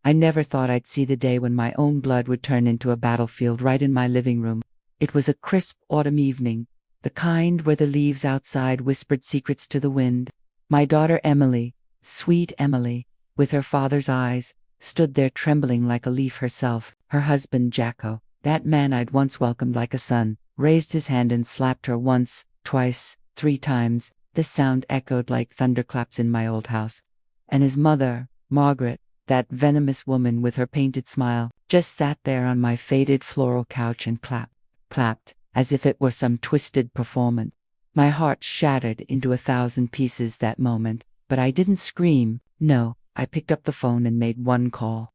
I never thought I'd see the day when my own blood would turn into a battlefield right in my living room. It was a crisp autumn evening, the kind where the leaves outside whispered secrets to the wind. My daughter Emily, sweet Emily, with her father's eyes, stood there trembling like a leaf herself. Her husband Jacko, that man I'd once welcomed like a son, raised his hand and slapped her once, twice, 3 times. This sound echoed like thunderclaps in my old house. And his mother, Margaret, that venomous woman with her painted smile, just sat there on my faded floral couch and clapped, as if it were some twisted performance. My heart shattered into 1,000 pieces that moment, but I didn't scream. No, I picked up the phone and made one call.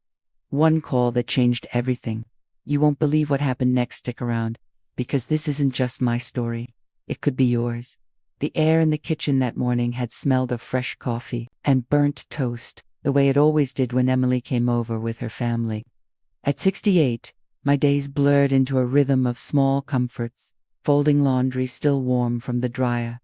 One call that changed everything. You won't believe what happened next. Stick around, because this isn't just my story. It could be yours. The air in the kitchen that morning had smelled of fresh coffee and burnt toast, the way it always did when Emily came over with her family. At 68, my days blurred into a rhythm of small comforts, folding laundry still warm from the dryer,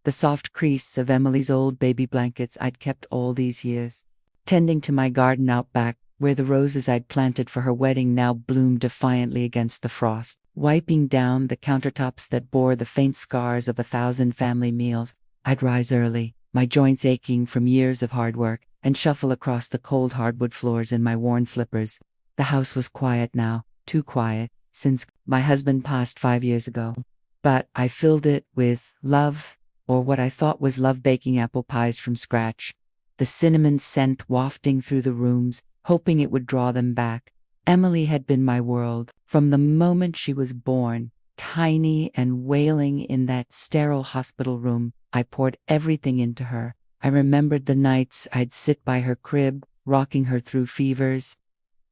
the soft crease of Emily's old baby blankets I'd kept all these years, tending to my garden out back, where the roses I'd planted for her wedding now bloomed defiantly against the frost, wiping down the countertops that bore the faint scars of 1,000 family meals. I'd rise early, my joints aching from years of hard work, and shuffle across the cold hardwood floors in my worn slippers. The house was quiet now, too quiet, since my husband passed 5 years ago. But I filled it with love, or what I thought was love, baking apple pies from scratch, the cinnamon scent wafting through the rooms, hoping it would draw them back. Emily had been my world from the moment she was born, tiny and wailing in that sterile hospital room. I poured everything into her. I remembered the nights I'd sit by her crib, rocking her through fevers,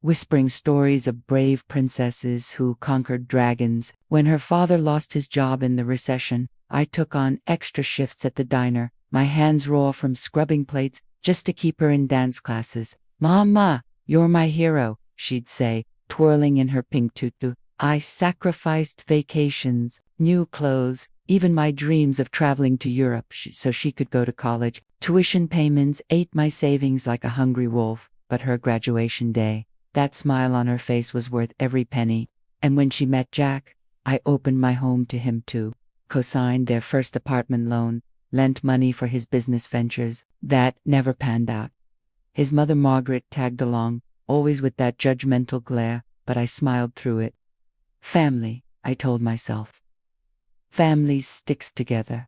whispering stories of brave princesses who conquered dragons. When her father lost his job in the recession, I took on extra shifts at the diner, my hands raw from scrubbing plates, just to keep her in dance classes. "Mama, you're my hero," she'd say, twirling in her pink tutu. I sacrificed vacations, new clothes, even my dreams of traveling to Europe so she could go to college. Tuition payments ate my savings like a hungry wolf, but her graduation day, that smile on her face was worth every penny. And when she met Jack, I opened my home to him too, co-signed their first apartment loan, lent money for his business ventures that never panned out. His mother Margaret tagged along, always with that judgmental glare, but I smiled through it. Family, I told myself. Family sticks together.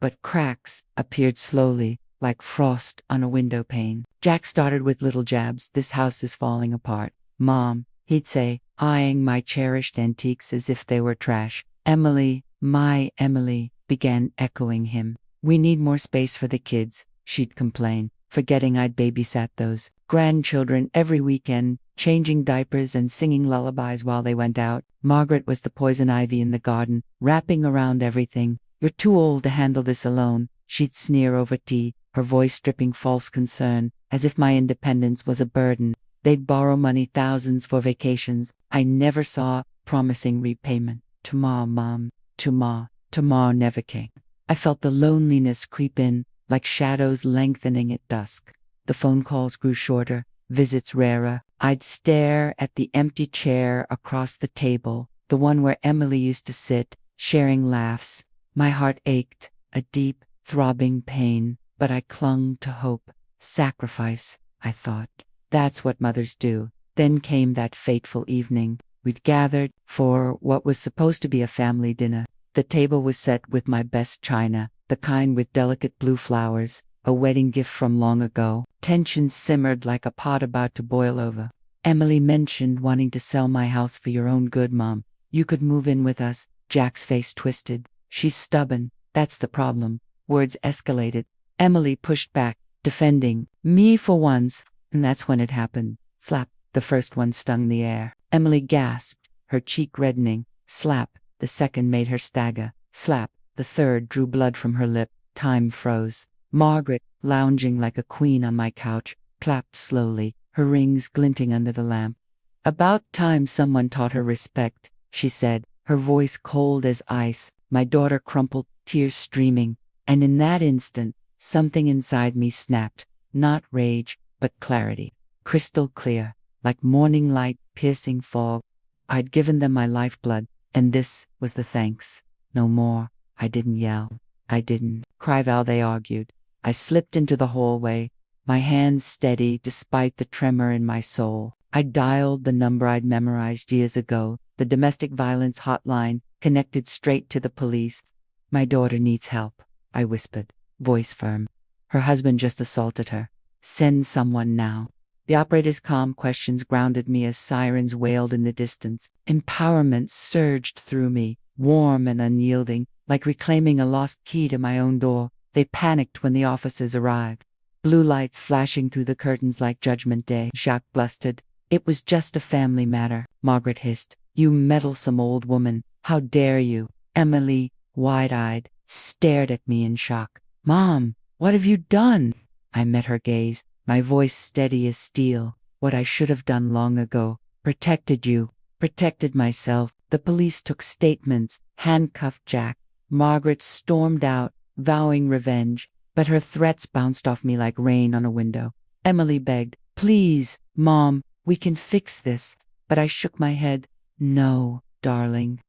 But cracks appeared slowly, like frost on a window pane. Jack started with little jabs. "This house is falling apart, Mom," he'd say, eyeing my cherished antiques as if they were trash. "Emily, my Emily," began echoing him. "We need more space for the kids," she'd complain, forgetting I'd babysat those grandchildren every weekend, changing diapers and singing lullabies while they went out. Margaret was the poison ivy in the garden, wrapping around everything. "You're too old to handle this alone," she'd sneer over tea, her voice dripping false concern, as if my independence was a burden. They'd borrow money, thousands, for vacations. I never saw promising repayment. Tomorrow, Mom, tomorrow never came. I felt the loneliness creep in, like shadows lengthening at dusk. The phone calls grew shorter, visits rarer. I'd stare at the empty chair across the table, the one where Emily used to sit, sharing laughs. My heart ached, a deep, throbbing pain, but I clung to hope. Sacrifice, I thought. That's what mothers do. Then came that fateful evening. We'd gathered for what was supposed to be a family dinner. The table was set with my best china, the kind with delicate blue flowers, a wedding gift from long ago. Tension simmered like a pot about to boil over. "Emily mentioned wanting to sell my house for your own good, Mom. You could move in with us." Jack's face twisted. "She's stubborn. That's the problem." Words escalated. Emily pushed back, defending me for once, and that's when it happened. Slap. The first one stung the air. Emily gasped, her cheek reddening. Slap. The second made her stagger. Slap. The third drew blood from her lip. Time froze. Margaret, lounging like a queen on my couch, clapped slowly, her rings glinting under the lamp. "About time someone taught her respect," she said, her voice cold as ice. My daughter crumpled, tears streaming, and in that instant, something inside me snapped. Not rage, but clarity. crystal clear, like morning light piercing fog. I'd given them my lifeblood, and this was the thanks. No more. I didn't yell. I didn't cry while they argued. I slipped into the hallway, my hands steady despite the tremor in my soul. I dialed the number I'd memorized years ago, the domestic violence hotline, connected straight to the police. My daughter needs help, I whispered, voice firm. Her husband just assaulted her. Send someone now. The operator's calm questions grounded me as sirens wailed in the distance. Empowerment surged through me, warm and unyielding, like reclaiming a lost key to my own door. They panicked when the officers arrived. Blue lights flashing through the curtains like Judgment Day. Jacques blustered. It was just a family matter, Margaret hissed. You meddlesome old woman. How dare you? Emily, wide-eyed, stared at me in shock. Mom, what have you done? I met her gaze, my voice steady as steel. What I should have done long ago. Protected you. Protected myself. The police took statements, handcuffed Jack. Margaret stormed out, vowing revenge, but her threats bounced off me like rain on a window. Emily begged, please, Mom, we can fix this. But I shook my head. No, darling.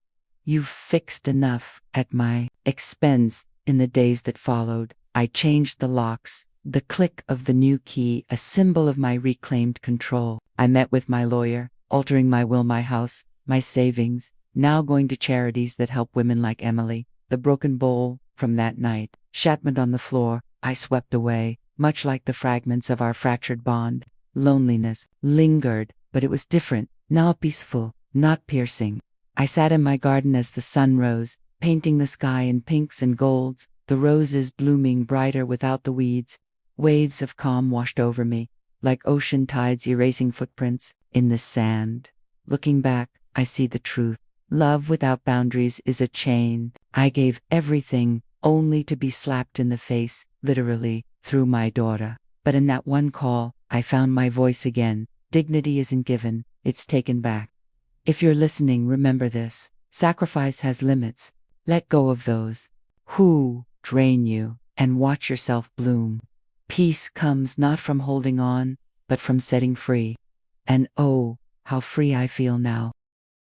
You've fixed enough at my expense. In the days that followed, I changed the locks, the click of the new key, a symbol of my reclaimed control. I met with my lawyer, altering my will, my house, my savings, now going to charities that help women like Emily. The broken bowl from that night, shattered on the floor, I swept away, much like the fragments of our fractured bond. Loneliness lingered, but it was different, now peaceful, not piercing. I sat in my garden as the sun rose, painting the sky in pinks and golds, the roses blooming brighter without the weeds. Waves of calm washed over me, like ocean tides erasing footprints in the sand. Looking back, I see the truth. Love without boundaries is a chain. I gave everything, only to be slapped in the face, literally, through my daughter. But in that one call, I found my voice again. Dignity isn't given, it's taken back. If you're listening, remember this. Sacrifice has limits. Let go of those who drain you and watch yourself bloom. Peace comes not from holding on, but from setting free. And oh, how free I feel now.